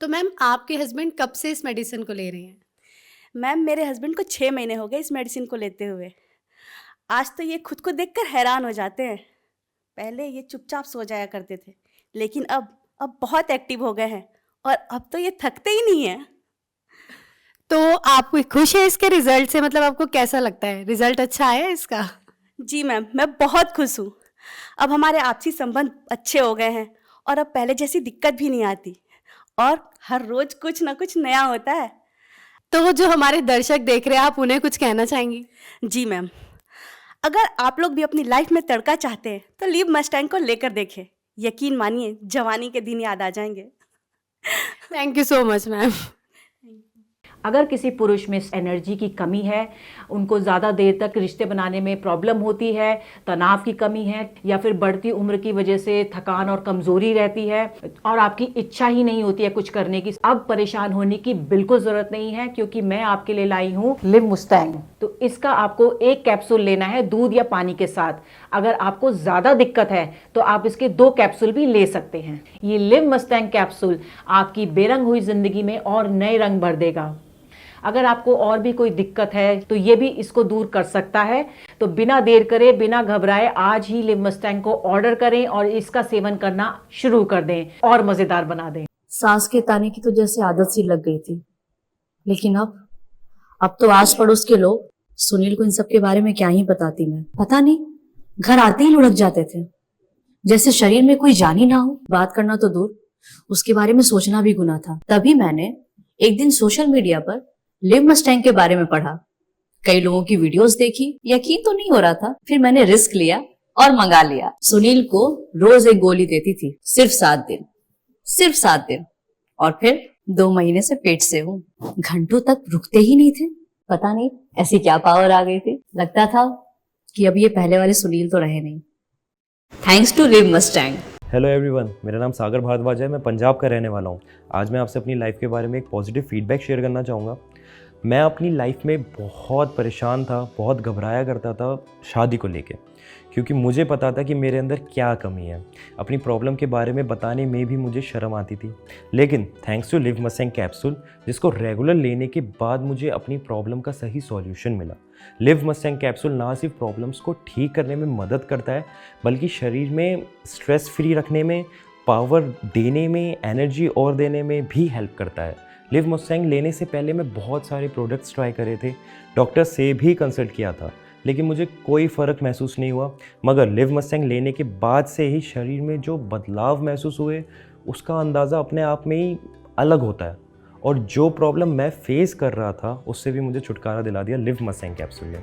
तो मैम आपके हस्बैंड कब से इस मेडिसिन को ले रहे हैं? मैम मेरे हस्बैंड को 6 महीने हो गए इस मेडिसिन को लेते हुए। आज तो ये खुद को देखकर हैरान हो जाते हैं। पहले ये चुपचाप सो जाया करते थे, लेकिन अब बहुत एक्टिव हो गए हैं और अब तो ये थकते ही नहीं हैं। तो आप खुश है इसके रिजल्ट से? मतलब आपको कैसा लगता है, रिजल्ट अच्छा आया है इसका? जी मैम, मैं बहुत खुश हूँ। अब हमारे आपसी संबंध अच्छे हो गए हैं और अब पहले जैसी दिक्कत भी नहीं आती और हर रोज कुछ ना कुछ नया होता है। तो जो हमारे दर्शक देख रहे हैं, आप उन्हें कुछ कहना चाहेंगी? जी मैम, अगर आप लोग भी अपनी लाइफ में तड़का चाहते हैं तो लिव मस्टैंग को लेकर देखें। यकीन मानिए, जवानी के दिन याद आ जाएंगे। Thank you so much ma'am. अगर किसी पुरुष में एनर्जी की कमी है, उनको ज़्यादा देर तक रिश्ते बनाने में प्रॉब्लम होती है, तनाव की कमी है या फिर बढ़ती उम्र की वजह से थकान और कमज़ोरी रहती है और आपकी इच्छा ही नहीं होती है कुछ करने की, अब परेशान होने की बिल्कुल ज़रूरत नहीं है, क्योंकि मैं आपके लिए लाई हूँ लिव मुस्टैंग। तो इसका आपको एक कैप्सूल लेना है दूध या पानी के साथ। अगर आपको ज़्यादा दिक्कत है तो आप इसके 2 कैप्सूल भी ले सकते हैं। ये लिव मस्टैंग कैप्सूल आपकी बेरंग हुई ज़िंदगी में और नए रंग भर देगा। अगर आपको और भी कोई दिक्कत है तो ये भी इसको दूर कर सकता है। तो बिना देर करे, बिना घबराए आज ही लिव मस्टैंग को ऑर्डर करें और इसका सेवन करना शुरू कर दें और मज़ेदार बना दें। सांस के ताने की तो जैसे आदत सी लग गई थी, लेकिन अब तो आस पड़ोस के लोग सुनील को इन सब के बारे में क्या ही बताती मैं। पता नहीं, घर आते ही लुढ़क जाते थे, जैसे शरीर में कोई जान ही ना हो। बात करना तो दूर, उसके बारे में सोचना भी गुनाह था। तभी मैंने एक दिन सोशल मीडिया पर लिव मस्टैंग के बारे में पढ़ा, कई लोगों की वीडियोस देखी, यकीन तो नहीं हो रहा था। फिर मैंने रिस्क लिया और मंगा लिया। सुनील को रोज एक गोली देती थी, सिर्फ 7 दिन, और फिर 2 महीने से पेट से हूँ। घंटों तक रुकते ही नहीं थे। पता नहीं ऐसी क्या पावर आ गई थी। लगता था कि अब ये पहले वाले सुनील तो रहे नहीं। Thanks to Liv Mustang. Hello everyone, मेरा नाम सागर भारद्वाज है। मैं पंजाब का रहने वाला हूँ। आज मैं आपसे अपनी लाइफ के बारे में एक पॉजिटिव फीडबैक शेयर करना चाहूँगा। मैं अपनी लाइफ में बहुत परेशान था, बहुत घबराया करता था शादी को लेके, क्योंकि मुझे पता था कि मेरे अंदर क्या कमी है। अपनी प्रॉब्लम के बारे में बताने में भी मुझे शर्म आती थी। लेकिन thanks to Liv Mustang capsule, जिसको रेगुलर लेने के बाद मुझे अपनी प्रॉब्लम का सही सॉल्यूशन मिला। लिव मस्टैंग कैप्सूल ना सिर्फ प्रॉब्लम्स को ठीक करने में मदद करता है, बल्कि शरीर में स्ट्रेस फ्री रखने में, पावर देने में, एनर्जी और देने में भी हेल्प करता है। लिव मस्टैंग लेने से पहले मैं बहुत सारे प्रोडक्ट्स ट्राई करे थे, डॉक्टर से भी कंसल्ट किया था, लेकिन मुझे कोई फ़र्क महसूस नहीं हुआ। मगर लिव मस्टैंग लेने के बाद से ही शरीर में जो बदलाव महसूस हुए, उसका अंदाज़ा अपने आप में ही अलग होता है। और जो प्रॉब्लम मैं फेस कर रहा था, उससे भी मुझे छुटकारा दिला दिया लिव मस्टैंग कैप्सूल ने।